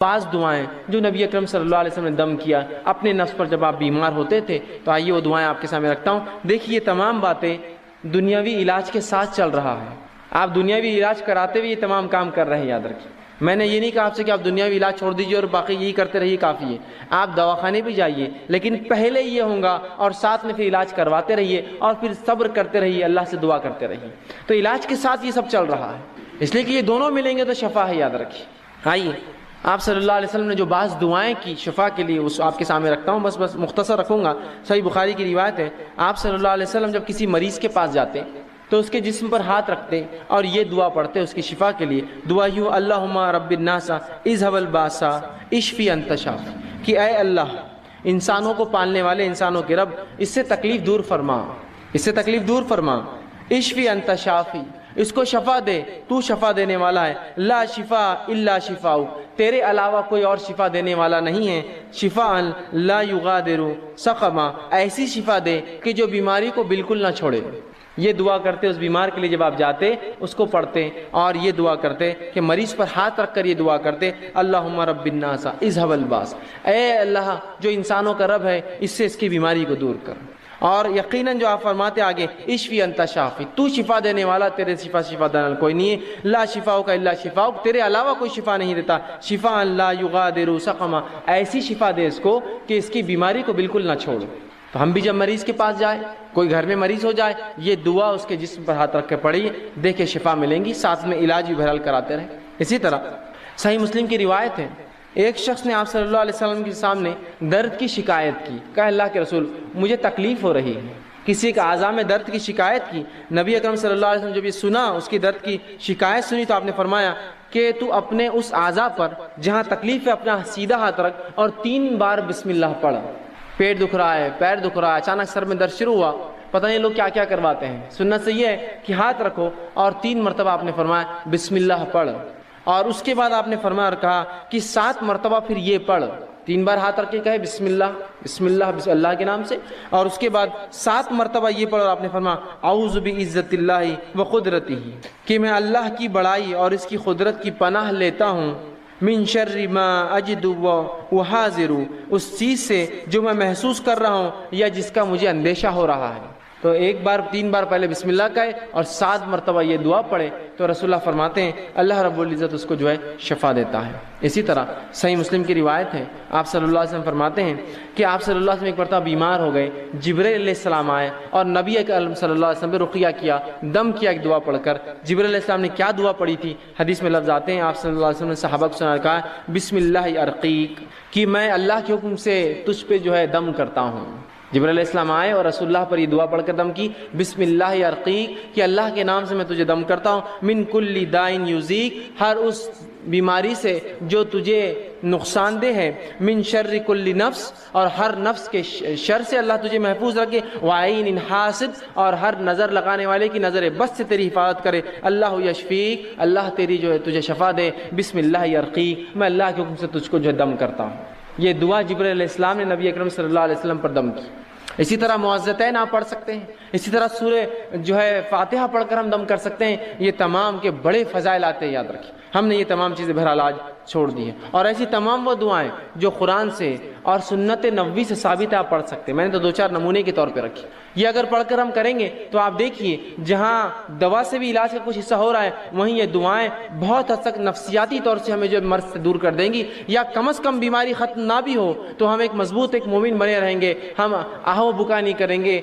بعض دعائیں جو نبی اکرم صلی اللہ علیہ وسلم نے دم کیا اپنے نفس پر جب آپ بیمار ہوتے تھے، تو آئیے وہ دعائیں آپ کے سامنے رکھتا ہوں۔ دیکھیے یہ تمام باتیں دنیاوی علاج کے ساتھ چل رہا ہے، آپ دنیاوی علاج کراتے ہوئے یہ تمام کام کر رہے ہیں، یاد رکھیے۔ میں نے یہ نہیں کہا آپ سے کہ آپ دنیاوی علاج چھوڑ دیجیے اور باقی یہی کرتے رہیے، کافی ہے۔ آپ دواخانے بھی جائیے، لیکن پہلے یہ ہوگا اور ساتھ میں پھر علاج کرواتے رہیے اور پھر صبر کرتے رہیے، اللہ سے دعا کرتے رہیے۔ تو علاج کے ساتھ یہ سب چل رہا ہے، اس لیے کہ یہ دونوں ملیں گے تو شفا ہے، یاد رکھیے۔ آئیے آپ صلی اللہ علیہ وسلم نے جو بعض دعائیں کی شفا کے لیے، اس آپ کے سامنے رکھتا ہوں، بس مختصر رکھوں گا۔ صحیح بخاری کی روایت ہے، آپ صلی اللہ علیہ وسلم جب کسی مریض کے پاس جاتے تو اس کے جسم پر ہاتھ رکھتے اور یہ دعا پڑھتے اس کی شفا کے لیے۔ دعا یوں، اللہم رب الناس اذھب الباس اشفی انت شافی، کہ اے اللہ انسانوں کو پالنے والے، انسانوں کے رب، اس سے تکلیف دور فرما، اس سے تکلیف دور فرما، اشفی انت شافی، اس کو شفا دے، تو شفا دینے والا ہے، لا شفا الا شفاؤ، تیرے علاوہ کوئی اور شفا دینے والا نہیں ہے، شفاء لا یغادر سقما، ایسی شفا دے کہ جو بیماری کو بالکل نہ چھوڑے۔ یہ دعا کرتے اس بیمار کے لیے، جب آپ جاتے اس کو پڑھتے اور یہ دعا کرتے کہ مریض پر ہاتھ رکھ کر یہ دعا کرتے، اللہم رب الناس اذھب الباس، اے اللہ جو انسانوں کا رب ہے، اس سے اس کی بیماری کو دور کر۔ اور یقیناً جو آپ فرماتے آگے، اشفی انت شافی، تو شفا دینے والا، تیرے شفا دینے کوئی نہیں ہے، لا شفاؤ کا الا شفاؤ، تیرے علاوہ کوئی شفا نہیں دیتا، شفاء لا یغادر سقما، ایسی شفا دے اس کو کہ اس کی بیماری کو بالکل نہ چھوڑو۔ تو ہم بھی جب مریض کے پاس جائیں، کوئی گھر میں مریض ہو جائے، یہ دعا اس کے جسم پر ہاتھ رکھ کے پڑھیے، دیکھے شفا ملیں گی، ساتھ میں علاج بھی بہرحال کراتے رہیں۔ اسی طرح صحیح مسلم کی روایت ہے، ایک شخص نے آپ صلی اللہ علیہ وسلم کے سامنے درد کی شکایت کی، کہا اللہ کے رسول مجھے تکلیف ہو رہی ہے، کسی کا اعضاء میں درد کی شکایت کی۔ نبی اکرم صلی اللہ علیہ وسلم جب یہ سنا، اس کی درد کی شکایت سنی، تو آپ نے فرمایا کہ تو اپنے اس اعضاء پر جہاں تکلیف ہے اپنا سیدھا ہاتھ رکھ اور 3 بار بسم اللہ پڑھ۔ پیٹ دکھ رہا ہے، پیر دکھ رہا ہے، اچانک سر میں درد شروع ہوا، پتہ نہیں لوگ کیا کیا کرواتے ہیں، سنت سے یہ ہے کہ ہاتھ رکھو اور 3 مرتبہ آپ نے فرمایا بسم اللہ پڑھ، اور اس کے بعد آپ نے فرمایا اور کہا کہ 7 مرتبہ پھر یہ پڑھ، 3 بار ہاتھ رکھ کے کہے بسم اللہ بسم اللہ بسم اللہ کے نام سے، اور اس کے بعد 7 مرتبہ یہ پڑھ، اور آپ نے فرمایا اعوذ بعزت اللہ وقدرتہ، کہ میں اللہ کی بڑائی اور اس کی قدرت کی پناہ لیتا ہوں، من شر ما اجد وحاذر، اس چیز سے جو میں محسوس کر رہا ہوں یا جس کا مجھے اندیشہ ہو رہا ہے۔ تو 3 بار پہلے بسم اللہ کہے اور 7 مرتبہ یہ دعا پڑھے، تو رسول اللہ فرماتے ہیں اللہ رب العزت اس کو جو ہے شفا دیتا ہے۔ اسی طرح صحیح مسلم کی روایت ہے، آپ صلی اللہ علیہ وسلم فرماتے ہیں کہ آپ صلی اللہ علیہ وسلم ایک مرتبہ بیمار ہو گئے، جبرائیل علیہ السلام آئے اور نبی اکرم صلی اللہ علیہ وسلم پہ رقیہ کیا، دم کیا ایک دعا پڑھ کر۔ جبرائیل علیہ السلام نے کیا دعا پڑھی تھی؟ حدیث میں لفظ آتے ہیں، آپ صلی اللہ علیہ وسلم نے صحابہ کو سنا، کہا بسم اللہ ارقیک، کہ میں اللہ کے حکم سے تجھ پہ جو ہے دم کرتا ہوں۔ جبرائیل علیہ السلام آئے اور رسول اللہ پر یہ دعا پڑھ کر دم کی، بسم اللہ ارقیک، کہ اللہ کے نام سے میں تجھے دم کرتا ہوں، من کل دائن یوزیک، ہر اس بیماری سے جو تجھے نقصان دہ ہے، من شر کل نفس، اور ہر نفس کے شر سے اللہ تجھے محفوظ رکھے، وعین حاسد، اور ہر نظر لگانے والے کی نظر بس سے تیری حفاظت کرے، اللہ یشفیک، اللہ تیری جو ہے تجھے شفا دے، بسم اللہ ارقیک، میں اللہ کے حکم سے تجھ کو جو ہے دم کرتا ہوں۔ یہ دعا جبرائیل علیہ السلام نے نبی اکرم صلی اللہ علیہ وسلم پر دم کی۔ اسی طرح معوذتین آپ پڑھ سکتے ہیں، اسی طرح سورہ جو ہے فاتحہ پڑھ کر ہم دم کر سکتے ہیں، یہ تمام کے بڑے فضائل آتے ہیں، یاد رکھیں۔ ہم نے یہ تمام چیزیں بہرحال آج چھوڑ دی ہیں، اور ایسی تمام وہ دعائیں جو قرآن سے اور سنت نبوی سے ثابت ہے آپ پڑھ سکتے ہیں۔ میں نے تو 2-4 نمونے کے طور پہ رکھی، یہ اگر پڑھ کر ہم کریں گے تو آپ دیکھیے جہاں دوا سے بھی علاج کا کچھ حصہ ہو رہا ہے، وہیں یہ دعائیں بہت حد تک نفسیاتی طور سے ہمیں جو مرض سے دور کر دیں گی، یا کم از کم بیماری ختم نہ بھی ہو تو ہم ایک مضبوط ایک مومن بنے رہیں گے، ہم آہو بکا نہیں کریں گے،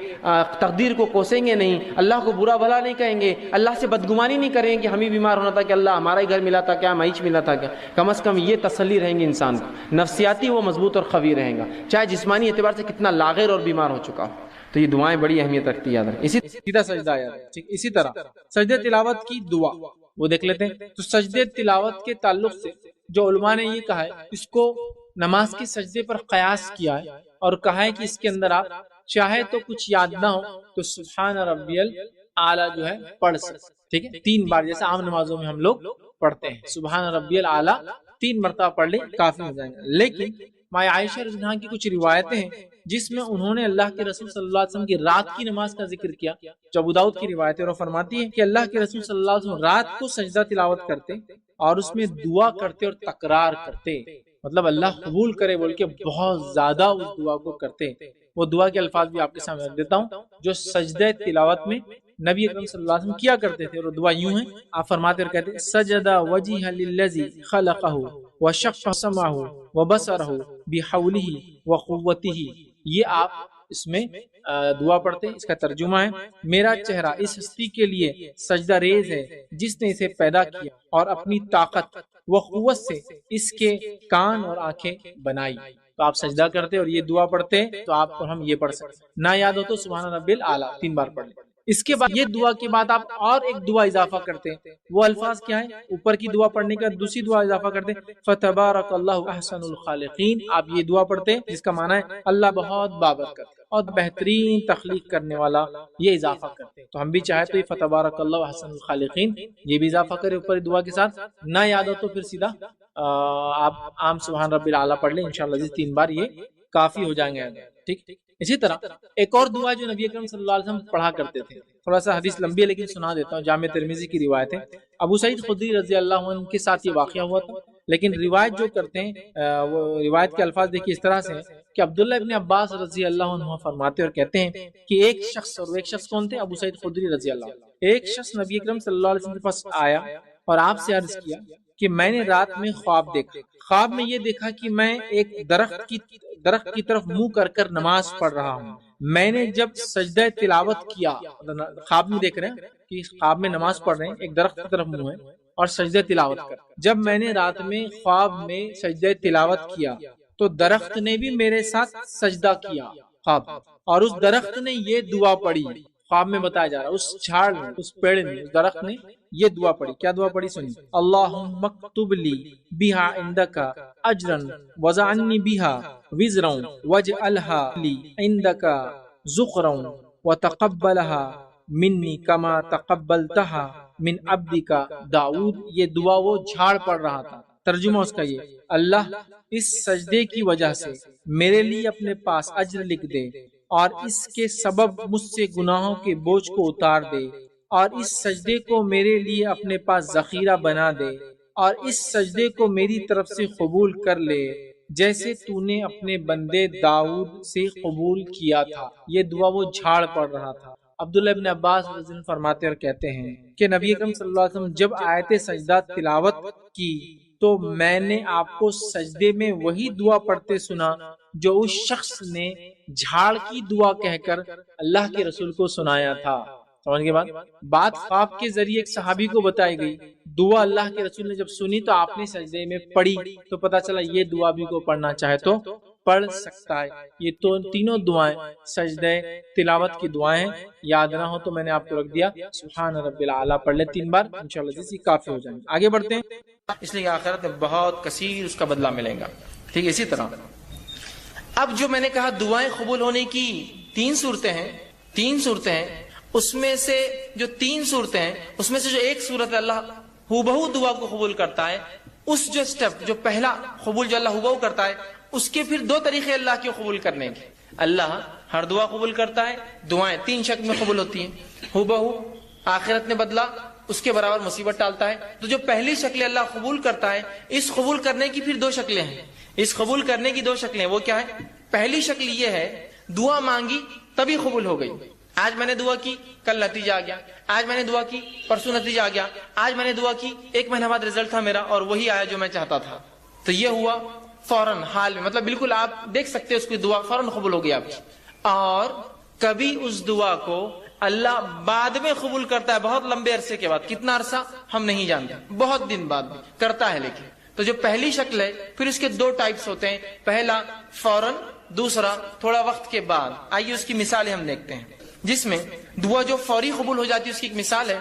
تقدیر کو کوسیں گے نہیں، اللہ کو برا بھلا نہیں کہیں گے، اللہ سے بدگمانی نہیں کریں گے کہ ہم ہی بیمار ہونا تھا کہ اللہ ہمارا ہی گھر ملا تھا کیا، مائچ ملا تھا کیا، کم از کم یہ تسلی رہیں گی انسان کو، نفسیاتی وہ مضبوط اور قوی رہیں گا، چاہے جسمانی اعتبار سے کتنا لاغر اور بیمار ہو چکا ہو۔ تو یہ دعائیں بڑی اہمیت رکھتی ہے، یاد رکھیں۔ اسی سیدھا سجدہ ٹھیک، اسی طرح سجدہ تلاوت کی دعا وہ دیکھ لیتے ہیں۔ تو سجدہ تلاوت کے تعلق سے جو علماء نے یہ کہا ہے، اس کو نماز کے سجدے پر قیاس کیا ہے اور کہا ہے کہ اس کے اندر آپ چاہے تو کچھ یاد نہ ہو تو سبحان ربی الاعلیٰ جو ہے پڑھ سکتے، ٹھیک ہے، 3 بار، جیسے عام نمازوں میں ہم لوگ پڑھتے ہیں، سبحان ربی الاعلیٰ 3 مرتبہ پڑھ لیں کافی ہو جائیں گے۔ لیکن ماں عائشہ رضی اللہ عنہا کی کچھ روایتیں ہیں جس میں انہوں نے اللہ کے رسول صلی اللہ علیہ وسلم کی رات کی نماز کا ذکر کیا، جو ابو داؤد کی روایت ہے، اور فرماتی ہے کہ اللہ کے رسول صلی اللہ علیہ وسلم رات کو سجدہ تلاوت کرتے اور اس میں دعا کرتے اور تکرار کرتے مطلب اللہ قبول کرے بول کے بہت زیادہ اس دعا کو کرتے. وہ دعا کے الفاظ بھی آپ کے سامنے رکھ دیتا ہوں جو سجدہ تلاوت میں نبی اکرم صلی اللہ علیہ وسلم کیا کرتے تھے. اور دعا یوں ہے، آپ فرماتے اور کہتے ہیں سجد وجہ للذی خلقہ وشق سمعہ وبصرہ بحولہ وقوتہ. یہ آپ اس میں دعا پڑھتے ہیں. اس کا ترجمہ ہے میرا چہرہ اس ہستی کے لیے سجدہ ریز ہے جس نے اسے پیدا کیا اور اپنی طاقت و قوت سے اس کے کان اور آنکھیں بنائی. تو آپ سجدہ کرتے اور یہ دعا پڑھتے تو آپ کو ہم یہ پڑھ سکتے. نہ یاد ہو تو سبحان ربی الاعلیٰ 3 بار پڑھ لیں. اس کے بعد یہ دعا کے بعد آپ اور ایک دعا اضافہ کرتے ہیں. وہ الفاظ کیا ہے؟ اوپر کی دعا پڑھنے کا دوسری دعا اضافہ کرتے ہیں فتبارک اللہ احسن الخالقین. آپ یہ دعا پڑھتے ہیں جس کا معنی ہے اللہ بہت بابرکت اور بہترین تخلیق کرنے والا. یہ اضافہ کرتے ہیں. تو ہم بھی چاہے تو یہ فتبارک اللہ احسن الخالقین یہ بھی اضافہ کریں اوپر دعا کے ساتھ. نہ یاد ہو تو پھر سیدھا آپ عام سبحان ربی الاعلیٰ پڑھ لیں. انشاءاللہ 3 بار یہ کافی ہو جائیں گے. ٹھیک. اسی طرح ایک اور دعا جو نبی اکرم صلی اللہ علیہ وسلم پڑھا کرتے تھے، تھوڑا سا حدیث لمبی ہے لیکن سنا دیتا ہوں، جامع ترمذی کی روایت ہے. ابو سعید خدری رضی اللہ عنہ کے ساتھ یہ واقعہ ہوا تھا، لیکن روایت جو کرتے ہیں وہ روایت کے الفاظ دیکھیے اس طرح سے کہ عبداللہ ابن عباس رضی اللہ عنہ فرماتے اور کہتے ہیں کہ ایک شخص، اور ایک شخص کون تھے؟ ابو سعید خدری رضی اللہ عنہ. ایک شخص نبی اکرم صلی اللہ علیہ وسلم کے پاس آیا اور آپ سے عرض کیا کہ میں نے رات میں خواب دیکھا. خواب میں یہ دیکھا کہ میں ایک درخت کی طرف منہ کر کر نماز پڑھ رہا ہوں. میں نے جب سجدہ تلاوت کیا، خواب میں دیکھ رہے ہیں کہ خواب میں نماز پڑھ رہے ہیں، ایک درخت کی طرف منہ ہے اور سجدہ تلاوت کر. جب میں نے رات میں خواب میں سجدہ تلاوت کیا تو درخت نے بھی میرے ساتھ سجدہ کیا خواب، اور اس درخت نے یہ دعا پڑھی. خواب میں بتایا جا رہا ہے اس جھاڑ نے، اس پیڑ نے، اس درخت نے یہ دعا پڑھی. کیا دعا پڑھی سنی؟ اللہم اکتب لی بہا عندک اجرا وزعنی بہا وزرا واجعلہا لی عندک ذخرا وتقبلہا منی کما تقبلتہا من عبدک داؤد. یہ دعا وہ جھاڑ پڑھ رہا تھا. ترجمہ اس کا یہ، اللہ اس سجدے کی وجہ سے میرے لیے اپنے پاس اجر لکھ دے اور اس کے سبب مجھ سے گناہوں کے بوجھ کو اتار دے، اور اس سجدے کو میرے لیے اپنے پاس ذخیرہ بنا دے، اور اس سجدے کو میری طرف سے قبول کر لے جیسے تو نے اپنے بندے داؤد سے قبول کیا تھا. یہ دعا وہ جھاڑ پڑھ رہا تھا. عبداللہ ابن عباس رضی اللہ عنہ فرماتے اور کہتے ہیں کہ نبی اکرم صلی اللہ علیہ وسلم جب آیت سجدہ تلاوت کی تو میں نے آپ کو سجدے میں وہی دعا پڑھتے سنا جو اس شخص نے جھاڑ کی دعا کہہ کر اللہ کے رسول کو سنایا تھا. سمجھ کے بات خواب کے ذریعے ایک صحابی کو بتائی گئی دعا اللہ کے رسول نے جب سنی تو آپ نے سجدے میں پڑھی تو پتا چلا یہ دعا بھی کو پڑھنا چاہے تو پڑھ سکتا ہے. یہ تو تینوں دعائیں سجدہ تلاوت کی دعائیں ہیں. یاد نہ ہو تو میں نے آپ کو رکھ دیا سبحان ربی الاعلیٰ پڑھ لیں 3 بار، انشاءاللہ جیسی کافی ہو جائیں گے. آگے بڑھتے ہیں، اس لیے آخرت میں بہت کثیر اس کا بدلہ ملے گا. ٹھیک ہے. اسی طرح اب جو میں نے کہا دعائیں قبول ہونے کی 3 صورتیں ہیں، اس میں سے جو 3 صورتیں ہیں اس میں سے جو ایک صورت اللہ ہو دعا کو قبول کرتا ہے، اس جو سٹیپ جو پہلا قبول جو اللہ ہو کرتا ہے، اس کے پھر 2 طریقے اللہ کے قبول کرنے کے. اللہ ہر دعا قبول کرتا ہے. دعائیں 3 شکل میں قبول ہوتی ہیں. ہو آخرت میں بدلہ اس کے برابر مصیبت ڈالتا ہے. تو جو پہلی شکل اللہ قبول کرتا ہے، اس قبول کرنے کی پھر 2 شکلیں ہیں. اس قبول کرنے کی 2 شکلیں وہ کیا ہے؟ پہلی شکل یہ ہے دعا مانگی تبھی قبول ہو گئی. آج میں نے دعا کی کل نتیجہ آ گیا، آج میں نے دعا کی پرسوں نتیجہ آ گیا، آج میں نے دعا کی 1 مہینہ بعد رزلٹ تھا میرا اور وہی آیا جو میں چاہتا تھا. تو یہ ہوا فوراً حال میں، مطلب بالکل آپ دیکھ سکتے ہیں اس کی دعا فوراً قبول ہو گئی آپ کی. اور کبھی اس دعا کو اللہ بعد میں قبول کرتا ہے، بہت لمبے عرصے کے بعد. کتنا عرصہ ہم نہیں جانتے، بہت دن بعد بھی کرتا ہے. لیکن تو جو پہلی شکل ہے پھر اس کے 2 ٹائپس ہوتے ہیں. پہلا فوراً، دوسرا تھوڑا وقت کے بعد. آئیے اس کی مثالیں ہم دیکھتے ہیں. جس میں دعا جو فوری قبول ہو جاتی ہے اس کی ایک مثال ہے،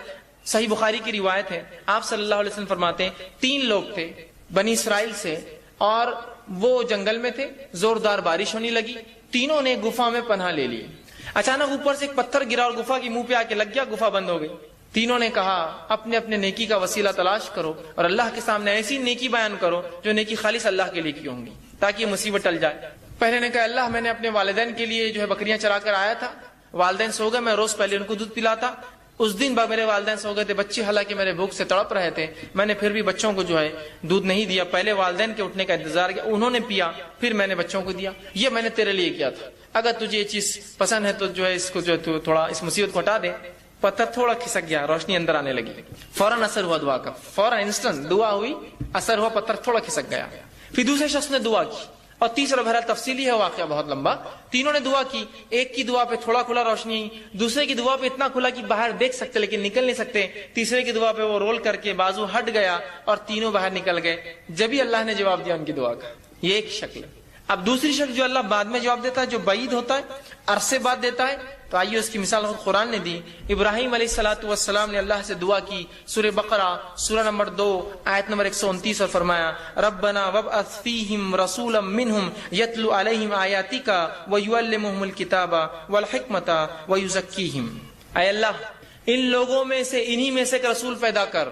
صحیح بخاری کی روایت ہے. آپ صلی اللہ علیہ وسلم فرماتے ہیں 3 لوگ تھے بنی اسرائیل سے اور وہ جنگل میں تھے، زوردار بارش ہونے لگی، تینوں نے گفا میں پناہ لے لی. اچانک اوپر سے ایک پتھر گرا اور گفا کی منہ پہ آ کے لگ گیا، گفا بند ہو گئی. تینوں نے کہا اپنے اپنے نیکی کا وسیلہ تلاش کرو اور اللہ کے سامنے ایسی نیکی بیان کرو جو نیکی خالص اللہ کے لیے کی ہوں گی تاکہ یہ مصیبت ٹل جائے. پہلے نے کہا اللہ میں نے اپنے والدین کے لیے جو ہے بکریاں چرا کر آیا تھا، والدین سو گئے، میں روز پہلے ان کو دودھ پلاتا، اس دن میرے والدین سو گئے تھے، بچے حالانکہ میرے بھوک سے تڑپ رہے تھے، میں نے پھر بھی بچوں کو جو ہے دودھ نہیں دیا، پہلے والدین کے اٹھنے کا انتظار کیا، انہوں نے پیا، پھر میں نے بچوں کو دیا، یہ میں نے تیرے لیے کیا تھا، اگر تجھے یہ چیز پسند ہے تو جو ہے اس کو جو ہے تو تھوڑا اس مصیبت کو ہٹا دے۔ پتھر تھوڑا کھسک گیا، روشنی اندر آنے لگی، فوراً اثر ہوا دعا کا، فوراً انسٹنٹ دعا ہوئی، اثر ہوا، پتھر تھوڑا کھسک گیا۔ پھر دوسرے شخص نے دعا کی، اور تیسرا بہرحال تفصیلی ہے واقعہ بہت لمبا، تینوں نے دعا کی، ایک کی دعا پہ تھوڑا کھلا روشنی آئی، دوسرے کی دعا پہ اتنا کھلا کہ باہر دیکھ سکتے لیکن نکل نہیں سکتے، تیسرے کی دعا پہ وہ رول کر کے بازو ہٹ گیا اور تینوں باہر نکل گئے، جبھی اللہ نے جواب دیا ان کی دعا کا۔ یہ ایک شکل ہے۔ اب دوسری شکل جو اللہ بعد میں جواب دیتا ہے، جو بعید ہوتا ہے، عرصے بعد دیتا ہے، تو آئیے اس کی مثال خود قرآن نے دی۔ ابراہیم علیہ السلام نے اللہ سے دعا کی، سورہ بقرہ سورہ نمبر 2 آیت نمبر 129، اور فرمایا ربنا وابعث فیہم رسولا منہم یتلو علیہم آیاتک ویعلمہم الکتاب والحکمت ویزکیہم۔ اے اللہ ان لوگوں میں سے، انہی میں سے ایک رسول پیدا کر۔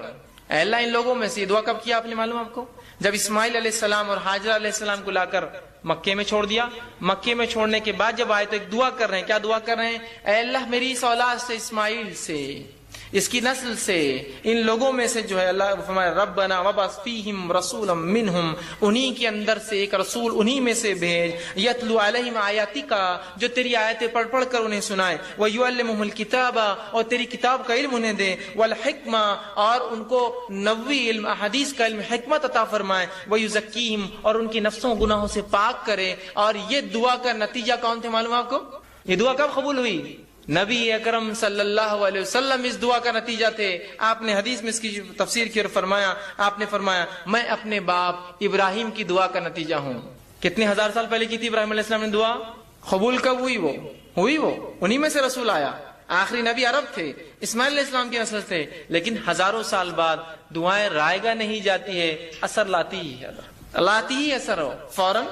اے اللہ ان لوگوں میں سے، یہ دعا کب کیا آپ نے معلوم آپ کو؟ جب اسماعیل علیہ السلام اور حاجرہ علیہ السلام کو لا کر مکے میں چھوڑ دیا، مکے میں چھوڑنے کے بعد جب آئے تو ایک دعا کر رہے ہیں، کیا دعا کر رہے ہیں؟ اے اللہ میری اس اولاد سے، اسماعیل سے، اس کی نسل سے، ان لوگوں میں سے جو ہے اللہ فرمایا ربنا وابعث فیہم رسولا منہم، انہی کے اندر سے ایک رسول انہی میں سے بھیج، یتلو علیہم آیاتک، جو تیری آیتیں پڑھ پڑھ کر انہیں سنائے، ویعلمہم الکتاب، اور تیری کتاب کا علم انہیں دے، والحکمہ، اور ان کو نبوی علم، احادیث کا علم، حکمت عطا فرمائے، ویزکیہم، اور ان کی نفسوں گناہوں سے پاک کرے۔ اور یہ دعا کا نتیجہ کون تھے معلوم آپ کو؟ یہ دعا کب قبول ہوئی؟ نبی اکرم صلی اللہ علیہ وسلم اس دعا کا نتیجہ تھے۔ آپ نے حدیث میں اس کی تفسیر کی اور فرمایا، آپ نے فرمایا میں اپنے باپ ابراہیم کی دعا کا نتیجہ ہوں۔ کتنے ہزار سال پہلے کی تھی ابراہیم علیہ السلام نے دعا؟ قبول کب ہوئی؟ وہ انہی میں سے رسول آیا، آخری نبی عرب تھے، اسماعیل علیہ السلام کی نسل تھے، لیکن ہزاروں سال بعد دعائیں رائے گاہ نہیں جاتی ہے، اثر لاتی ہی اثر ہو فوراً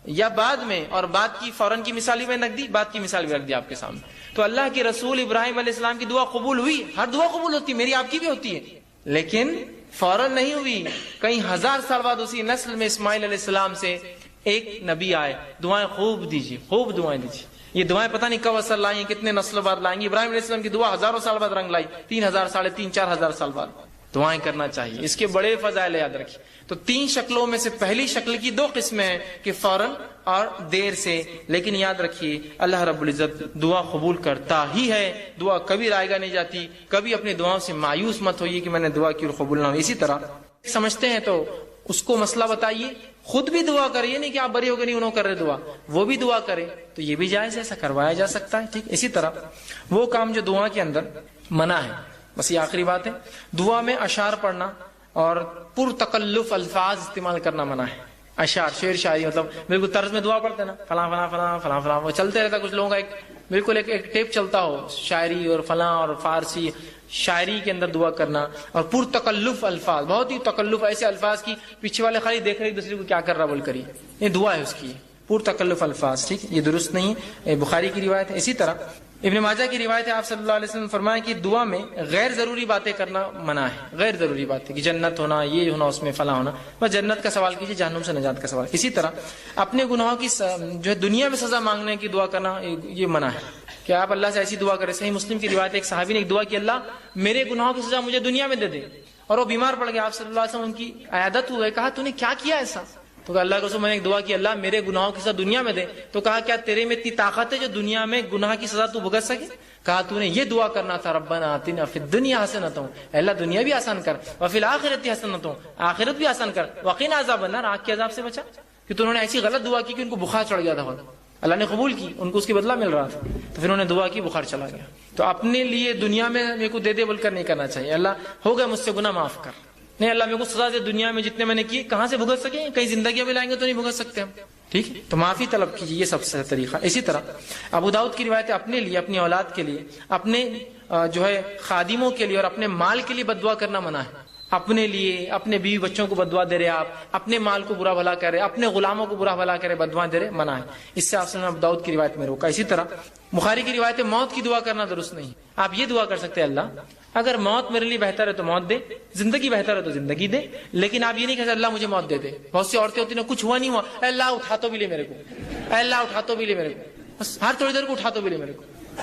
یا بعد میں، اور بعد کی فوراً کی مثال بھی میں رکھ دی، بعد کی مثال بھی رکھ دی آپ کے سامنے۔ تو اللہ کے رسول ابراہیم علیہ السلام کی دعا قبول ہوئی، ہر دعا قبول ہوتی ہے، میری آپ کی بھی ہوتی ہے، لیکن فوراً نہیں ہوئی، کئی ہزار سال بعد اسی نسل میں اسماعیل علیہ السلام سے ایک نبی آئے۔ دعائیں خوب دیجیے، خوب دعائیں دیجیے، یہ دعائیں پتہ نہیں کب اثر لائیں، کتنے نسلوں بعد لائیں گی۔ ابراہیم علیہ السلام کی دعا ہزاروں سال بعد رنگ لائی، 3000 3,500 4,000 سال بعد دعائیں کرنا چاہیے، اس کے بڑے فضائل یاد رکھیے۔ تو 3 شکلوں میں سے پہلی شکل کی 2 قسمیں ہیں کہ فوراً اور دیر سے، لیکن یاد رکھیے اللہ رب العزت دعا قبول کرتا ہی ہے، دعا کبھی رائے گاہ نہیں جاتی۔ کبھی اپنی دعاؤں سے مایوس مت ہوئیے کہ میں نے دعا کی اور قبول نہ ہوئی۔ اسی طرح سمجھتے ہیں تو اس کو مسئلہ بتائیے، خود بھی دعا کرے، یہ نہیں کہ آپ بری ہو گئے نہیں انہوں کر رہے دعا، وہ بھی دعا کرے تو یہ بھی جائز ہے، ایسا کروایا جا سکتا ہے، ٹھیک۔ اسی طرح وہ کام جو دعا کے اندر منع ہے، بس یہ آخری بات ہے، دعا میں اشعار پڑھنا اور پر تکلف الفاظ استعمال کرنا منع ہے۔ اشعار، شعر شاعری، مطلب بالکل طرز میں دعا پڑھتے نا، فلاں فلاں فلاں فلاں فلاں، وہ چلتے رہتا، کچھ لوگوں کا ایک بالکل ایک ٹیپ چلتا ہو، شاعری اور فلاں اور فارسی شاعری کے اندر دعا کرنا، اور پر تکلف الفاظ، بہت ہی تکلف ایسے الفاظ کی پیچھے والے خالی دیکھ رہے دوسرے کو کیا کر رہا بول کری، یہ دعا ہے اس کی، پر تکلف الفاظ، ٹھیک، یہ درست نہیں ہے، بخاری کی روایت ہے۔ اسی طرح ابن ماجہ کی روایت ہے، آپ صلی اللہ علیہ وسلم فرمایا کہ دعا میں غیر ضروری باتیں کرنا منع ہے، غیر ضروری باتیں کہ جنت ہونا، یہ ہونا، اس میں فلاں ہونا، بس جنت کا سوال کیجیے، جہنم سے نجات کا سوال۔ اسی طرح اپنے گناہوں کی جو ہے دنیا میں سزا مانگنے کی دعا کرنا یہ منع ہے کہ آپ اللہ سے ایسی دعا کریں۔ صحیح مسلم کی روایت ہے، ایک صحابی نے ایک دعا کی، اللہ میرے گناہوں کی سزا مجھے دنیا میں دے دے، اور وہ بیمار پڑ گیا، آپ صلی اللہ علیہ وسلم ان کی عیادت ہوئے، کہا تو نے کیا کیا ایسا؟ تو کہا اللہ کے رسول میں نے ایک دعا کی، اللہ میرے گناہوں کی سزا دنیا میں دے۔ تو کہا کیا تیرے میں اتنی طاقت ہے جو دنیا میں گناہ کی سزا تو بھگت سکے؟ کہا تو نے یہ دعا کرنا تھا، ربنا آتنا فی الدنیا حسنۃ، اللہ دنیا بھی آسان کر، وفی الآخرۃ حسنۃ، آخرت بھی آسان کر، وقنا عذاب النار، آگ کے عذاب سے بچا۔ کہ انہوں نے ایسی غلط دعا کی کہ ان کو بخار چڑھ گیا تھا، اللہ نے قبول کی، ان کو اس کی بدلہ مل رہا تھا، تو پھر انہوں نے دعا کی، بخار چلا گیا۔ تو اپنے لیے دنیا میں میرے کو دے دے بول کر نہیں کرنا چاہیے، اللہ ہو گئے مجھ سے گناہ معاف کر، نہیں اللہ میرے کو سزا دے دنیا میں جتنے میں نے کیے، کہاں سے بھگت سکیں، کہیں زندگیاں بھی لائیں گے تو نہیں بھگت سکتے ہم، ٹھیک ہے، تو معافی طلب کیجیے، یہ سب سے طریقہ۔ اسی طرح ابو داؤد کی روایت ہے، اپنے لیے، اپنی اولاد کے لیے، اپنے جو ہے خادموں کے لیے اور اپنے مال کے لیے بددعا کرنا منع ہے۔ اپنے لیے، اپنے بیوی بچوں کو بددعا دے رہے آپ، اپنے مال کو برا بھلا کر رہے، اپنے غلاموں کو برا بھلا کرے، بددعا دے رہے، منع ہے، اس سے آپ نے ابو داؤد کی روایت میں روکا۔ اسی طرح بخاری کی روایت ہے، موت کی دعا کرنا درست نہیں، آپ یہ دعا کر سکتے ہیں اللہ اگر موت میرے لیے بہتر ہے تو موت دے، زندگی بہتر ہے تو زندگی دے، لیکن آپ یہ نہیں کہہ سکتے اللہ مجھے موت دے دے۔ بہت سی عورتیں ہوتی ہیں کچھ ہوا نہیں ہوا، اے اللہ اٹھا تو بھی لے میرے کو، اے اللہ اٹھا تو بھی لے میرے کو، بس ہر تھوڑی دیر کو اٹھا تو بھی لے میرے کو،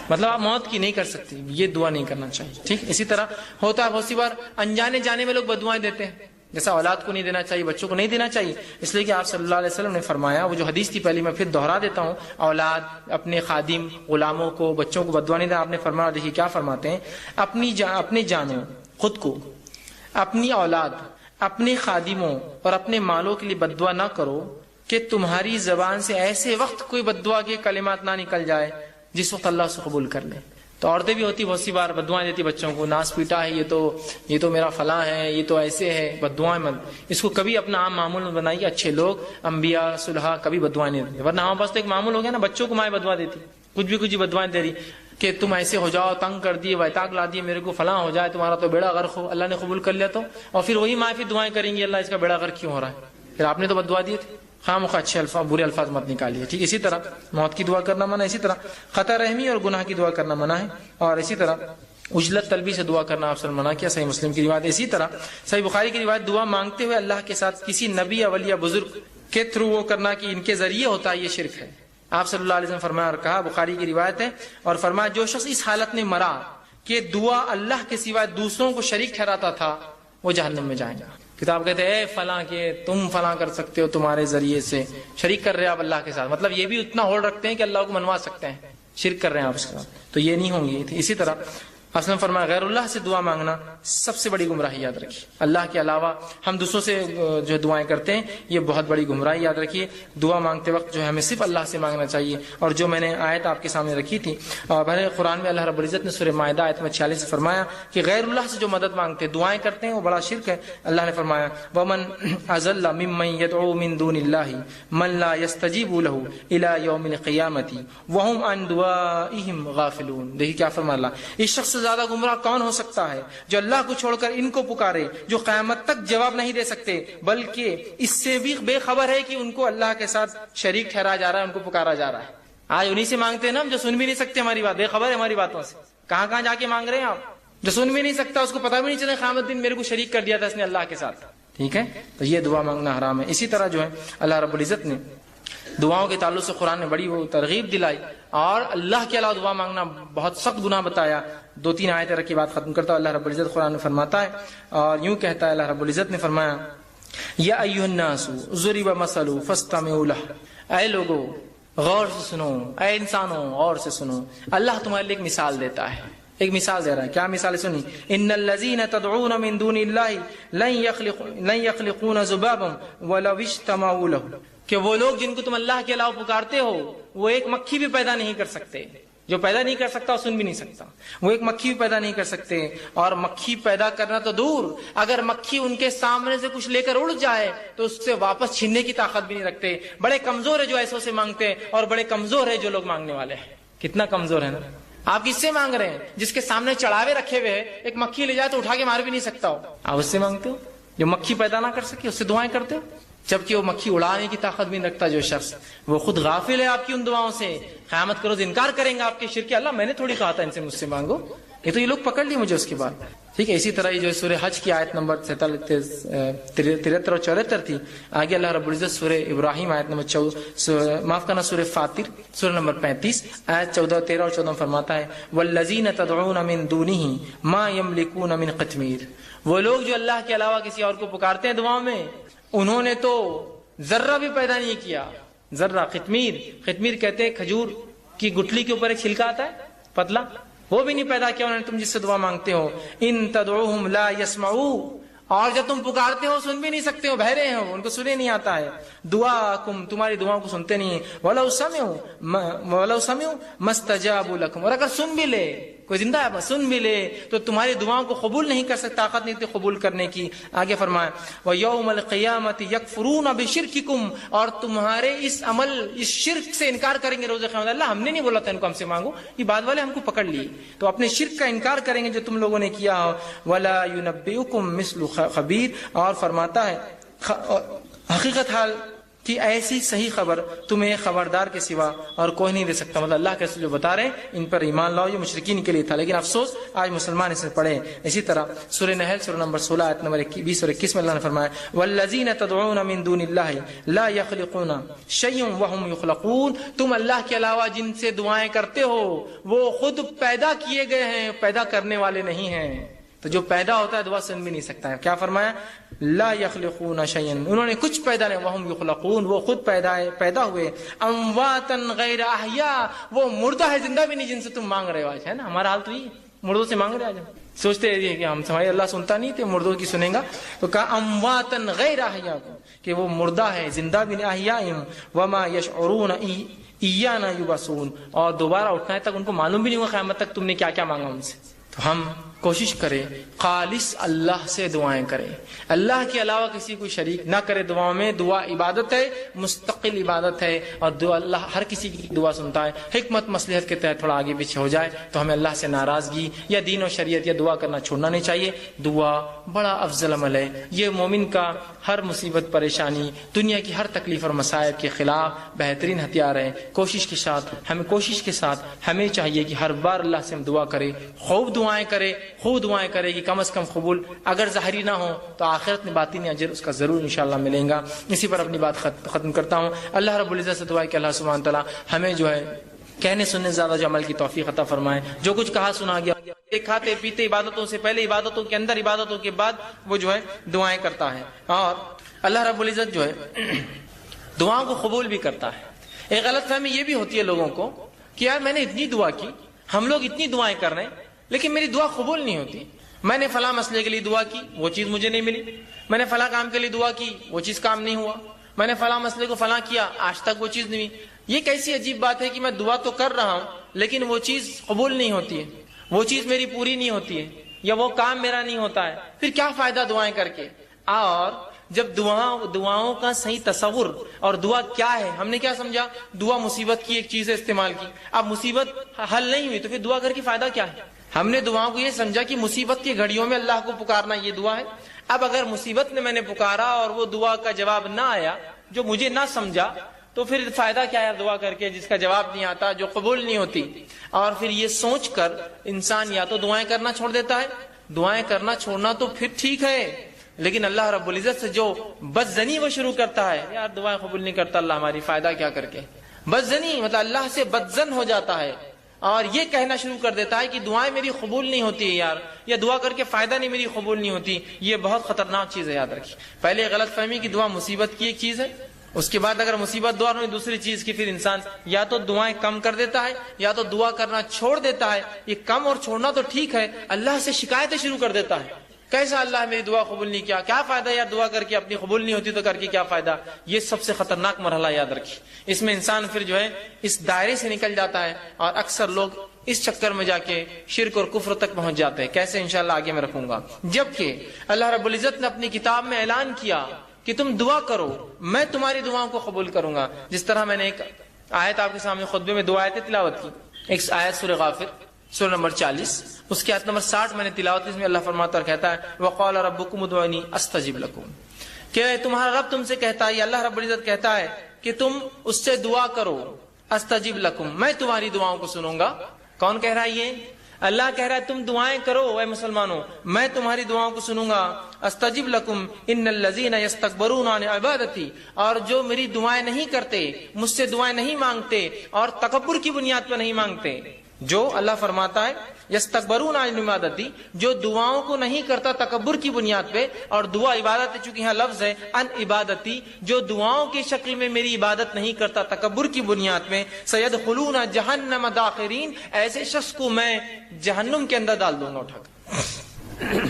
مطلب آپ موت کی نہیں کر سکتے، یہ دعا نہیں کرنا چاہیے، ٹھیک۔ اسی طرح ہوتا ہے بہت سی بار انجانے جانے میں لوگ بددعائیں دیتے ہیں، جیسا اولاد کو نہیں دینا چاہیے، بچوں کو نہیں دینا چاہیے، اس لیے کہ آپ صلی اللہ علیہ وسلم نے فرمایا، وہ جو حدیث تھی پہلی میں پھر دوہرا دیتا ہوں، اولاد، اپنے خادم، غلاموں کو، بچوں کو بددعا نہیں دینا۔ آپ نے فرمایا، دیکھیے کیا فرماتے ہیں، اپنی جانوں، خود کو، اپنی اولاد، اپنے خادموں اور اپنے مالوں کے لیے بددعا نہ کرو کہ تمہاری زبان سے ایسے وقت کوئی بددعا کے کلمات نہ نکل جائے جس وقت اللہ اسے قبول کر لے۔ تو عورتیں بھی ہوتی بہت سی بار بددعائیں دیتی بچوں کو، ناس پیٹا ہے، یہ تو میرا فلاں ہے، یہ تو ایسے ہے، بددعائیں مت، اس کو کبھی اپنا عام معمول میں بنائیے۔ اچھے لوگ، انبیاء، صلحاء کبھی بددعائیں نہیں دیتے، ورنہ ہمارے پاس تو ایک معمول ہو گیا نا، بچوں کو مائیں بددعا دیتی، کچھ بددعائیں دے رہی کہ تم ایسے ہو جاؤ، تنگ کر دیے، ویتاق لا دیے، میرے کو فلاں ہو جائے، تمہارا تو بیڑا غرق ہو، اللہ نے قبول کر لیا تو، اور پھر وہی مائیں پھر دعائیں کریں گی، اللہ اس کا بیڑا غرق کیوں ہو رہا ہے، پھر آپ نے تو بددعا دیے تھے۔ خام خواہ اچھے الفاظ، برے الفاظ مت نکالیے، ٹھیک۔ اسی طرح موت کی دعا کرنا منع ہے، اسی طرح خطا رحمی اور گناہ کی دعا کرنا منع ہے، اور اسی طرح عجلت طلبی سے دعا کرنا آپ سے منع کیا، صحیح مسلم کی روایت۔ اسی طرح صحیح بخاری کی روایت، دعا مانگتے ہوئے اللہ کے ساتھ کسی نبی یا ولی یا بزرگ کے تھرو وہ کرنا کہ ان کے ذریعے ہوتا ہے، یہ شرک ہے۔ آپ صلی اللہ علیہ وسلم فرمایا اور کہا، بخاری کی روایت ہے، اور فرمایا جو شخص اس حالت میں مرا کہ دعا اللہ کے سوا دوسروں کو شریک ٹھہراتا تھا، وہ جہنم میں جائیں گا۔ کتاب کہتے ہیں، اے فلاں کے تم فلاں کر سکتے ہو، تمہارے ذریعے سے شریک کر رہے ہیں آپ اللہ کے ساتھ، مطلب یہ بھی اتنا ہولڈ رکھتے ہیں کہ اللہ کو منوا سکتے ہیں، شرک کر رہے ہیں آپ اس کے ساتھ، تو یہ نہیں ہوں گی۔ اسی طرح اصل فرمایا، غیر اللہ سے دعا مانگنا سب سے بڑی گمراہی، یاد رکھیے۔ اللہ کے علاوہ ہم دوسروں سے جو دعائیں کرتے ہیں، یہ بہت بڑی گمراہی، یاد رکھیے۔ دعا مانگتے وقت جو ہے ہمیں صرف اللہ سے مانگنا چاہیے، اور جو میں نے آیت آپ کے سامنے رکھی تھی، بھلے قرآن میں اللہ رب العزت نے سورہ مائدہ آیت میں 46 سے فرمایا کہ غیر اللہ سے جو مدد مانگتے ہیں، دعائیں کرتے ہیں، وہ بڑا شرک ہے۔ اللہ نے فرمایا، وَمَنْ أَضَلَّ مِمَّنْ يَدْعُو مِن دُونِ اللَّهِ مَنْ لَا يَسْتَجِيبُ لَهُ إِلَى يَوْمِ الْقِيَامَةِ وَهُمْ عَنْ دُعَائِهِمْ غَافِلُونَ۔ دیکھیے کیا فرما اللہ، اس شخص سے زیادہ گمراہ کون ہو سکتا ہے جو اللہ کو چھوڑ کر ان کو پکارے، جو قیامت تک جواب نہیں دے سکتے، بلکہ اس سے بھی بے خبر ہے کہ ان کو اللہ کے ساتھ شریک ٹھہرایا جا رہا ہے، ان کو پکارا جا رہا ہے۔ آج انہی سے مانگتے ہیں نا ہم، جو سن بھی نہیں سکتے ہماری بات، بے خبر ہے ہماری باتوں سے، کہاں کہاں جا کے مانگ رہے ہیں آپ، جو سن بھی نہیں سکتا، اس کو پتہ بھی نہیں چلے قیامت دن میرے کو شریک کر دیا تھا اس نے اللہ کے ساتھ، ٹھیک ہے۔ تو یہ دعا مانگنا حرام ہے۔ اسی طرح جو ہے اللہ رب العزت نے دعاؤں کے تعلق سے قرآن نے بڑی وہ ترغیب دلائی، اور اللہ کے علاوہ دعا مانگنا بہت سخت گناہ بتایا۔ 2-3 آیتیں رکھ کے بات ختم کرتا ہوں۔ اللہ رب العزت قرآن میں فرماتا ہے، اور یوں کہتا ہے اللہ رب العزت نے فرمایا، یا ایھا الناس ضرب مثل فاستمعوا لہ، اے لوگوں غور سے سنو، اے انسانوں غور سے سنو، اللہ تمہارے لیے ایک مثال دیتا ہے، ایک مثال دے رہا ہے۔ کیا مثال سنی؟ ان الذین تدعون من دون اللہ لن یخلقون ذبابا ولو اجتمعوا لہ، کہ وہ لوگ جن کو تم اللہ کے علاوہ پکارتے ہو، وہ ایک مکھی بھی پیدا نہیں کر سکتے۔ جو پیدا نہیں کر سکتا وہ سن بھی نہیں سکتا، وہ ایک مکھی بھی پیدا نہیں کر سکتے، اور مکھی پیدا کرنا تو دور، اگر مکھی ان کے سامنے سے کچھ لے کر اڑ جائے تو اس سے واپس چھیننے کی طاقت بھی نہیں رکھتے۔ بڑے کمزور ہے جو ایسوں سے مانگتے ہیں، اور بڑے کمزور ہے جو لوگ مانگنے والے ہیں۔ کتنا کمزور ہے نا، آپ کس سے مانگ رہے ہیں؟ جس کے سامنے چڑھاوے رکھے ہوئے ہیں، ایک مکھی لے جائے تو اٹھا کے مار بھی نہیں سکتا ہو، آپ اس سے مانگتے ہو؟ جو مکھی پیدا نہ کر سکے اس سے دعائیں کرتے ہو، جبکہ وہ مکھی اڑانے کی طاقت بھی نہیں رکھتا جو شخص، وہ خود غافل ہے آپ کی ان دعاؤں سے۔ قیامت کا روز انکار کریں گا آپ کے شرک، اللہ میں نے تھوڑی کہا تھا ان سے مجھ سے مانگو، یہ تو یہ لوگ پکڑ لیے مجھے اس کے بعد، ٹھیک ہے۔ اسی طرح یہ جو سورہ حج کی آیت نمبر 73 اور 74 تھی، آگے اللہ رب العزت سورہ ابراہیم آیت نمبر معاف کرنا سورہ فاطر سورہ نمبر 35 آیت 14، 13 اور 14 فرماتا ہے، والذین تدعون من دونہ ما یملکون من قطمیر، وہ لوگ جو اللہ کے علاوہ کسی اور کو پکارتے ہیں دعاؤں میں، انہوں نے تو ذرہ بھی پیدا نہیں کیا۔ ذرہ، قطمیر، قطمیر کہتے ہیں کھجور کی گٹلی کے اوپر ایک چھلکا آتا ہے پتلا، وہ بھی نہیں پیدا کیا انہوں نے، تم جس سے دعا مانگتے ہو۔ ان تدعوہم لا یسمعوا، اور جب تم پکارتے ہو سن بھی نہیں سکتے ہو، بہرے ہیں، ان کو سنے نہیں آتا ہے۔ دعاکم، تمہاری دعاؤں کو سنتے نہیں ہیں۔ ولو سمعوا ما استجابوا لکم، اور اگر سن بھی لے، کوئی زندہ ہے سن بھی لے تو تمہاری دعاؤں کو قبول نہیں کر سکتا، طاقت نہیں تھی قبول کرنے کی۔ آگے فرمایا، وَيَوْمَ الْقِيَامَةِ يَكْفُرُونَ بِشِرْكِكُمْ، اور تمہارے اس عمل، اس شرک سے انکار کریں گے روز قیامت۔ اللہ ہم نے نہیں بولا تھا ان کو ہم سے مانگو، یہ بعد والے ہم کو پکڑ لیے، تو اپنے شرک کا انکار کریں گے جو تم لوگوں نے کیا ہو۔ وَلَا يُنَبِّئُكُم مِثْلُ خَبِيرٍ، اور فرماتا ہے حقیقت حال کہ ایسی صحیح خبر تمہیں خبردار کے سوا اور کوئی نہیں دے سکتا. مطلب اللہ کے رسول جو بتا رہے ہیں ان پر ایمان لاؤ. یہ مشرکین کے لیے تھا، لیکن افسوس آج مسلمان اسے پڑھیں. اسی طرح سورہ نحل سورہ نمبر 16 آیت نمبر 20 اور 21 میں اللہ نے فرمایا والذین تدعون من دون اللہ لا یخلقون شیئا وهم یخلقون. تم اللہ کے علاوہ جن سے دعائیں کرتے ہو وہ خود پیدا کیے گئے ہیں، پیدا کرنے والے نہیں ہیں. تو جو پیدا ہوتا ہے دعا سن بھی نہیں سکتا ہے. کیا فرمایا؟ لا یخلقون شیئا، انہوں نے کچھ پیدا نہیں، وهم یخلقون، وہ خود پیدا ہوئے. امواتا غیر احیاء، وہ مردہ ہے، زندہ بھی نہیں جن سے تم مانگ رہے ہو. آج ہے نا ہمارا حال تو یہ مردوں سے مانگ رہے آج ہم سوچتے ہیں کہ ہم سمجھے اللہ سنتا نہیں تھے مردوں کی سنیں گا. تو کہا امواتا غیر احیاء، کہ وہ مردہ ہے زندہ بھی نہیں. احیاء وما یشعرون ایانا یبعثون، اور دوبارہ اٹھنا ہے تک ان کو معلوم بھی نہیں ہوا قیامت تک تم نے کیا کیا مانگا ان سے. تو ہم کوشش کریں خالص اللہ سے دعائیں کریں، اللہ کے علاوہ کسی کو شریک نہ کرے دعاؤں میں. دعا عبادت ہے، مستقل عبادت ہے، اور دعا اللہ ہر کسی کی دعا سنتا ہے. حکمت مصلحت کے تحت تھوڑا آگے پیچھے ہو جائے تو ہمیں اللہ سے ناراضگی یا دین و شریعت یا دعا کرنا چھوڑنا نہیں چاہیے. دعا بڑا افضل عمل ہے. یہ مومن کا ہر مصیبت پریشانی دنیا کی ہر تکلیف اور مصائب کے خلاف بہترین ہتھیار ہے. کوشش کے ساتھ ہمیں چاہیے کہ ہر بار اللہ سے ہم دعا کریں، خوب دعائیں کرے کہ کم از کم قبول اگر ظاہری نہ ہو تو آخرت میں باطنی اجر اس کا ضرور انشاءاللہ ملے گا. اسی پر اپنی بات ختم کرتا ہوں. اللہ رب العزت سے دعا ہے کہ اللہ سبحانہ تعالیٰ ہمیں جو ہے کہنے سننے زیادہ جو عمل کی توفیق عطا فرمائے. جو کچھ کہا سنا گیا کھاتے پیتے عبادتوں سے پہلے، عبادتوں کے اندر، عبادتوں کے بعد وہ جو ہے دعائیں کرتا ہے. اور اللہ رب العزت جو ہے دعاؤں کو قبول بھی کرتا ہے. ایک غلط فہمی یہ بھی ہوتی ہے لوگوں کو کہ یار میں نے اتنی دعا کی، ہم لوگ اتنی دعائیں کر رہے ہیں لیکن میری دعا قبول نہیں ہوتی. میں نے فلاں مسئلے کے لیے دعا کی، وہ چیز مجھے نہیں ملی. میں نے فلاں کام کے لیے دعا کی، وہ چیز کام نہیں ہوا. میں نے فلاں مسئلے کو فلاں کیا، آج تک وہ چیز نہیں ہوئی. یہ کیسی عجیب بات ہے کہ میں دعا تو کر رہا ہوں لیکن وہ چیز قبول نہیں ہوتی ہے، وہ چیز میری پوری نہیں ہوتی ہے، یا وہ کام میرا نہیں ہوتا ہے. پھر کیا فائدہ دعائیں کر کے؟ اور جب دعاؤں کا صحیح تصور اور دعا کیا ہے، ہم نے کیا سمجھا؟ دعا مصیبت کی ایک چیز ہے استعمال کی. اب مصیبت حل نہیں ہوئی تو پھر دعا کر کے فائدہ کیا ہے؟ ہم نے دعاؤں کو یہ سمجھا کہ مصیبت کی گھڑیوں میں اللہ کو پکارنا یہ دعا ہے. اب اگر مصیبت میں نے پکارا اور وہ دعا کا جواب نہ آیا، جو مجھے نہ سمجھا، تو پھر فائدہ کیا ہے دعا کر کے جس کا جواب نہیں آتا، جو قبول نہیں ہوتی. اور پھر یہ سوچ کر انسان یا تو دعائیں کرنا چھوڑ دیتا ہے. دعائیں کرنا چھوڑنا تو پھر ٹھیک ہے، لیکن اللہ رب العزت سے جو بدزنی وہ شروع کرتا ہے، یار دعائیں قبول نہیں کرتا اللہ ہماری، فائدہ کیا کر کے؟ بدزنی مطلب اللہ سے بدزن ہو جاتا ہے اور یہ کہنا شروع کر دیتا ہے کہ دعائیں میری قبول نہیں ہوتی ہے یار، یا دعا کر کے فائدہ نہیں میری قبول نہیں ہوتی. یہ بہت خطرناک چیز ہے، یاد رکھیے. پہلے غلط فہمی کہ دعا مصیبت کی ایک چیز ہے، اس کے بعد اگر مصیبت دعا نہیں دوسری چیز کی، پھر انسان یا تو دعائیں کم کر دیتا ہے یا تو دعا کرنا چھوڑ دیتا ہے. یہ کم اور چھوڑنا تو ٹھیک ہے، اللہ سے شکایتیں شروع کر دیتا ہے. کیسا اللہ میری دعا قبول نہیں کیا فائدہ یار دعا کر کے، اپنی قبول نہیں ہوتی تو کر کے کیا فائدہ؟ یہ سب سے خطرناک مرحلہ، یاد رکھیے. اس میں انسان پھر جو ہے اس دائرے سے نکل جاتا ہے اور اکثر لوگ اس چکر میں جا کے شرک اور کفر تک پہنچ جاتے ہیں. کیسے؟ انشاءاللہ آگے میں رکھوں گا. جبکہ اللہ رب العزت نے اپنی کتاب میں اعلان کیا کہ تم دعا کرو، میں تمہاری دعاؤں کو قبول کروں گا. جس طرح میں نے ایک آیت آپ کے سامنے خطبے میں 2 آیتیں تلاوت کی. ایک آیت سورہ غافر سورہ نمبر 40، اس کی آیت نمبر 60 میں نے تلاوت کی. اس میں اللہ فرماتا اور کہتا ہے وَقَالَ رَبُّكُمُ ادْعُونِي أَسْتَجِبْ لَكُمْ، کہ تمہارا رب تم سے کہتا ہے، اللہ رب العزت کہتا ہے کہ تم اس سے دعا کرو. استجب لکم، میں تمہاری دعاؤں کو سنوں گا. کون کہہ رہا ہے یہ؟ اللہ کہہ رہا ہے تم دعائیں کرو اے مسلمانوں، میں تمہاری دعاؤں کو سنوں گا. استجب لکم ان الذین یستکبرون عن عبادتی، اور جو میری دعائیں نہیں کرتے، مجھ سے دعائیں نہیں مانگتے اور تکبر کی بنیاد پر نہیں مانگتے. جو اللہ فرماتا ہے یستکبرون عن عبادتی، جو دعاؤں کو نہیں کرتا تکبر کی بنیاد پہ، اور دعا عبادت ہے چونکہ یہاں لفظ ہے ان عبادتی، جو دعاؤں کی شکل میں میری عبادت نہیں کرتا تکبر کی بنیاد میں، سیدخلون جہنم داخرین، ایسے شخص کو میں جہنم کے اندر ڈال دوں گا اٹھا کر.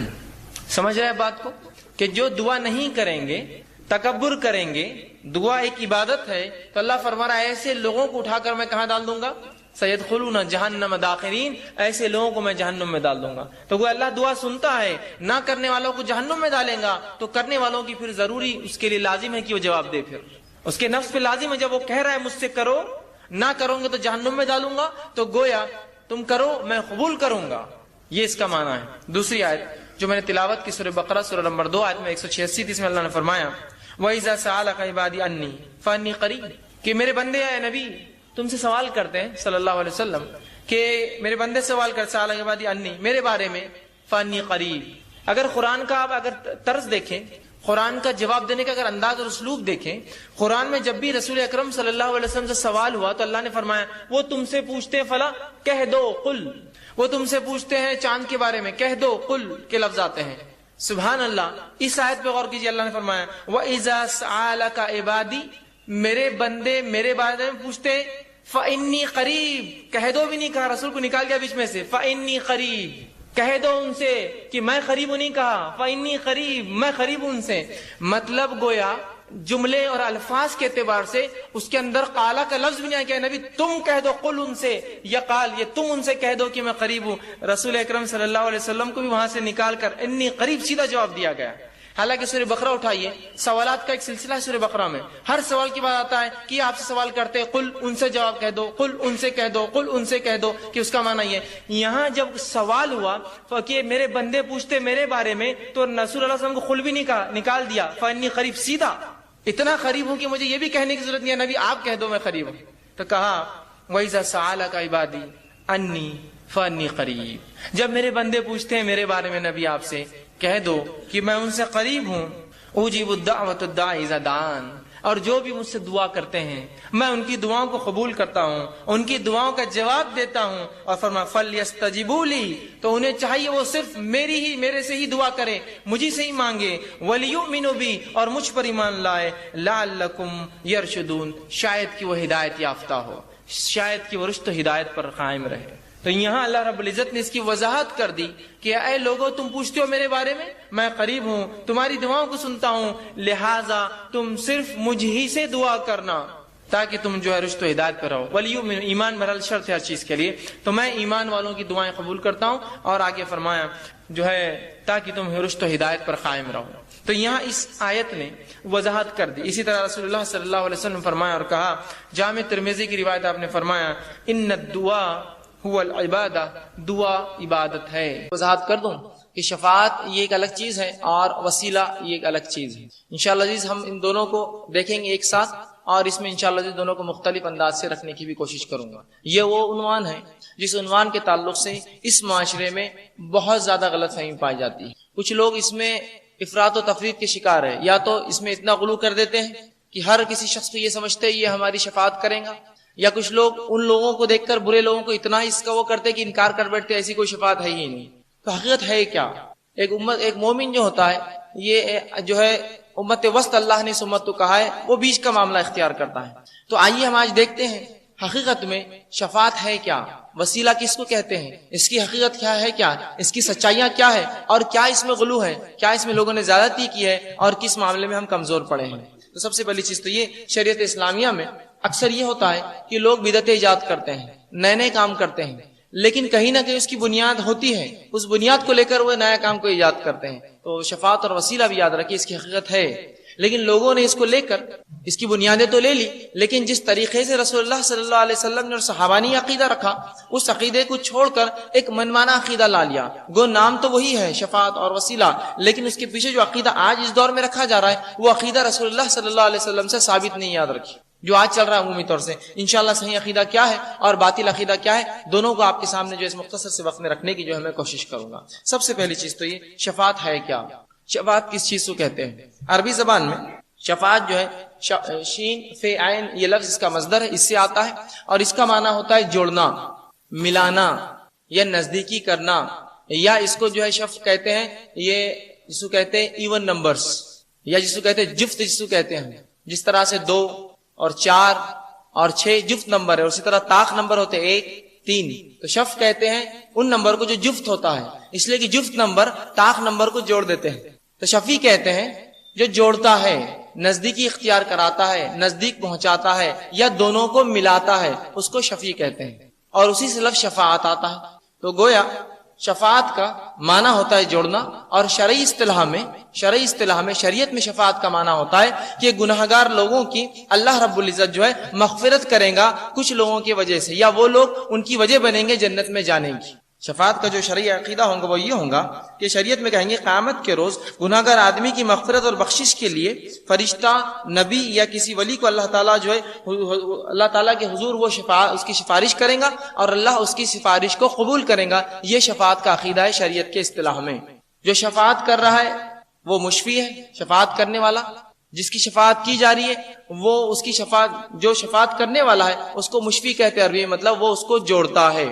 سمجھ رہے ہیں بات کو؟ کہ جو دعا نہیں کریں گے، تکبر کریں گے، دعا ایک عبادت ہے، تو اللہ فرما رہا ہے ایسے لوگوں کو اٹھا کر میں کہاں ڈال دوں گا؟ سیدخلون جہنم داخرین، ایسے لوگوں کو میں جہنم میں ڈال دوں گا. تو وہ اللہ دعا سنتا ہے، نہ کرنے والوں کو جہنم میں ڈالیں گا، تو کرنے والوں کی پھر ضروری اس کے لیے لازم ہے کہ وہ جواب دے. پھر اس کے نفس پہ لازم ہے، جب وہ کہہ رہا ہے مجھ سے کرو، نہ کرو گے تو جہنم میں ڈالوں گا، تو گویا تم کرو میں قبول کروں گا. یہ اس کا معنی ہے. دوسری آیت جو میں نے تلاوت کی سورہ بقرہ سورہ نمبر 2 آیت میں 186 میں اللہ نے فرمایا وَإِذَا سَأَلَكَ عِبَادِي عَنِّي فَإِنِّي قَرِيبٌ، کہ میرے بندے اے نبی تم سے سوال کرتے ہیں صلی اللہ علیہ وسلم کہ میرے بندے سوال کرتے سَأَلَكَ عِبَادِي عَنِّي میرے بارے میں، فَإِنِّي قَرِيب۔ اگر قرآن کا آپ اگر طرز دیکھیں، قرآن کا جواب دینے کا اگر انداز اور اسلوب دیکھیں، قرآن میں جب بھی رسول اکرم صلی اللہ علیہ وسلم سے سوال ہوا تو اللہ نے فرمایا وہ تم سے پوچھتے ہیں فلا کہہ دو قل، وہ تم سے پوچھتے ہیں چاند کے بارے میں کہہ دو قل کے لفظ آتے ہیں۔ سبحان اللہ، اس آیت پہ غور کیجیے، اللہ نے فرمایا وَإِذَا سَأَلَكَ عِبَادِي میرے بندے میرے بارے میں پوچھتے ہیں فَإِنِّي قَرِيب، کہہ دو بھی نہیں کہا، رسول کو نکال گیا بیچ میں سے، فَإِنِّي قَرِيب، کہہ دو ان سے کہ میں قریب ہوں، نہیں کہا فَإِنِّي قَرِيب، میں قریب ہوں ان سے۔ مطلب گویا جملے اور الفاظ کے اعتبار سے اس کے اندر قالا کا لفظ بھی نہیں آیا کہ نبی تم کہہ دو قل ان سے، یا قال یہ تم ان سے کہہ دو کہ میں قریب ہوں۔ رسول اکرم صلی اللہ علیہ وسلم کو بھی وہاں سے نکال کر انی قریب سیدھا جواب دیا گیا۔ حالانکہ سورہ بقرہ اٹھائیے، سوالات کا ایک سلسلہ ہے سورہ بقرہ میں، ہر سوال کے بعد آتا ہے کہ آپ سے سوال کرتے ہیں قل ان سے جواب کہہ دو، قل ان سے کہہ دو، قل ان سے کہہ دو، کہ اس کا معنی یہ ہے۔ یہاں جب سوال ہوا کہ میرے بندے پوچھتے میرے بارے میں تو رسول اللہ صلی اللہ علیہ وسلم کو قل بھی نہیں کہا، نکال دیا فانی قریب، سیدھا اتنا قریب ہوں کہ مجھے یہ بھی کہنے کی ضرورت نہیں ہے نبی آپ کہہ دو میں قریب ہوں۔ تو کہا وَإِذَا سَأَلَكَ عِبَادِي عَنِّي فَإِنِّي قَرِيب، جب میرے بندے پوچھتے ہیں میرے بارے میں نبی آپ سے کہہ دو کہ میں ان سے قریب ہوں، اجیب الدعوۃ الداعی اذا دعان، اور جو بھی مجھ سے دعا کرتے ہیں میں ان کی دعاؤں کو قبول کرتا ہوں، ان کی دعاؤں کا جواب دیتا ہوں۔ اور فرمایا فلیستجیبوا لی، تو انہیں چاہیے وہ صرف میرے سے ہی دعا کریں، مجھے سے ہی مانگے، ولیؤمنوا بی، اور مجھ پر ایمان لائے، لعلکم یرشدون، شاید کہ وہ ہدایت یافتہ ہو، شاید کہ وہ رشد و ہدایت پر قائم رہے۔ تو یہاں اللہ رب العزت نے اس کی وضاحت کر دی کہ اے لوگو تم پوچھتے ہو میرے بارے میں قریب ہوں، تمہاری دعاؤں کو سنتا ہوں، لہٰذا تم صرف مجھ ہی سے دعا کرنا تاکہ تم جو ہے رشد و ہدایت پر رہو۔ ولیؤمن، ایمان مرحل شرط ہے ہر چیز کے لیے، تو میں ایمان والوں کی دعائیں قبول کرتا ہوں، اور آگے فرمایا جو ہے تاکہ تم رشد و ہدایت پر قائم رہو۔ تو یہاں اس آیت نے وضاحت کر دی۔ اسی طرح رسول اللہ صلی اللہ علیہ وسلم نے فرمایا اور کہا، جامع ترمذی کی روایت آپ نے فرمایا ان الدعاء هو العبادہ، دعا عبادت ہے۔ وضاحت کر دوں کہ شفاعت یہ ایک الگ چیز ہے اور وسیلہ یہ ایک الگ چیز ہے۔ انشاءاللہ عزیز ہم ان دونوں کو دیکھیں گے ایک ساتھ، اور اس میں انشاءاللہ عزیز دونوں کو مختلف انداز سے رکھنے کی بھی کوشش کروں گا۔ یہ وہ عنوان ہے جس عنوان کے تعلق سے اس معاشرے میں بہت زیادہ غلط فہمی پائی جاتی ہے۔ کچھ لوگ اس میں افراط و تفریط کے شکار ہے، یا تو اس میں اتنا غلو کر دیتے ہیں کہ ہر کسی شخص کو یہ سمجھتے ہیں یہ ہماری شفاعت کرے گا، یا کچھ لوگ ان لوگوں کو دیکھ کر برے لوگوں کو اتنا اس کا وہ کرتے کہ انکار کر بیٹھتے ایسی کوئی شفاعت ہے ہی نہیں۔ تو حقیقت ہے کیا؟ ایک مومن جو ہوتا ہے یہ جو ہے امت وسط اللہ نے اس امت کو کہا ہے، وہ بیچ کا معاملہ اختیار کرتا ہے۔ تو آئیے ہم آج دیکھتے ہیں حقیقت میں شفاعت ہے کیا، وسیلہ کس کو کہتے ہیں، اس کی حقیقت کیا ہے، کیا اس کی سچائیاں کیا ہے، اور کیا اس میں غلو ہے، کیا اس میں لوگوں نے زیادتی کی ہے، اور کس معاملے میں ہم کمزور پڑے ہیں۔ تو سب سے پہلی چیز تو یہ، شریعت اسلامیہ میں اکثر یہ ہوتا ہے کہ لوگ بدعتیں ایجاد کرتے ہیں، نئے کام کرتے ہیں، لیکن کہیں نہ کہیں اس کی بنیاد ہوتی ہے، اس بنیاد کو لے کر وہ نیا کام کو ایجاد کرتے ہیں۔ تو شفاعت اور وسیلہ بھی یاد رکھیے، اس کی حقیقت ہے، لیکن لوگوں نے اس کو لے کر اس کی بنیادیں تو لے لی، لیکن جس طریقے سے رسول اللہ صلی اللہ علیہ وسلم نے اور صحابہ نے عقیدہ رکھا، اس عقیدے کو چھوڑ کر ایک منمانا عقیدہ لا لیا۔ گو نام تو وہی ہے شفاعت اور وسیلہ، لیکن اس کے پیچھے جو عقیدہ آج اس دور میں رکھا جا رہا ہے وہ عقیدہ رسول اللہ صلی اللہ علیہ وسلم سے ثابت نہیں، یاد رکھیے۔ جو آج چل رہا ہے عمومی طور سے، انشاءاللہ صحیح عقیدہ کیا ہے اور باطل عقیدہ کیا ہے، دونوں کو آپ کے سامنے جو اس مختصر سے وقت میں رکھنے کی جو ہے میں کوشش کروں گا۔ سب سے پہلی چیز تو یہ، شفاعت ہے کیا؟ شفاعت کس چیز کو کہتے ہیں؟ عربی زبان میں شفاعت جو ہے شین فے عین، یہ لفظ اس کا مصدر ہے، اس سے آتا ہے، اور اس کا معنی ہوتا ہے جوڑنا، ملانا یا نزدیکی کرنا، یا اس کو جو ہے شفاعت کہتے ہیں، یہ جس کو کہتے ہیں ایون نمبرز، یا جس کو کہتے ہیں جفت، جس کو کہتے ہیں جس طرح سے 2 اور 4 اور 6 جفت نمبر ہے، اسی طرح طاق نمبر ہوتے 1 3، تو شفاعت کہتے ہیں ان نمبر کو جو جفت ہوتا ہے، اس لیے کہ جفت نمبر طاق نمبر کو جوڑ دیتے ہیں۔ تو شفیع کہتے ہیں جو جوڑتا ہے، نزدیکی اختیار کراتا ہے، نزدیک پہنچاتا ہے، یا دونوں کو ملاتا ہے، اس کو شفیع کہتے ہیں، اور اسی سے لفظ شفاعت آتا ہے۔ تو گویا شفاعت کا معنی ہوتا ہے جوڑنا، اور شرعی اصطلاح میں شریعت میں شفاعت کا معنی ہوتا ہے کہ گناہگار لوگوں کی اللہ رب العزت جو ہے مغفرت کرے گا کچھ لوگوں کی وجہ سے، یا وہ لوگ ان کی وجہ بنیں گے جنت میں جانے کی۔ شفاعت کا جو شرعی عقیدہ ہوگا وہ یہ ہوگا کہ شریعت میں کہیں گے قیامت کے روز گناہ گار آدمی کی مغفرت اور بخشش کے لیے فرشتہ، نبی یا کسی ولی کو اللہ تعالیٰ جو ہے اللہ تعالیٰ کے حضور وہ اس کی سفارش کریں گا اور اللہ اس کی سفارش کو قبول کریں گا. یہ شفاعت کا عقیدہ ہے شریعت کے اصطلاح میں. جو شفاعت کر رہا ہے وہ مشفی ہے، شفاعت کرنے والا. جس کی شفاعت کی جا رہی ہے وہ اس کی شفاعت، جو شفاعت کرنے والا ہے اس کو مشفی کہتے ہیں عربی میں، مطلب وہ اس کو جوڑتا ہے،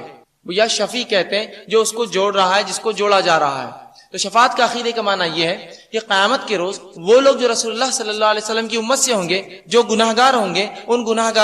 یا شفیع کہتے ہیں جو اس کو جوڑ رہا ہے، جس کو جوڑا جا رہا ہے. تو شفاعت کا عقیدے کا معنی یہ ہے کہ قیامت کے روز وہ لوگ جو رسول اللہ صلی اللہ علیہ وسلم کی امت سے ہوں گے، جو گناہ گار ہوں گے، ان گناہ گار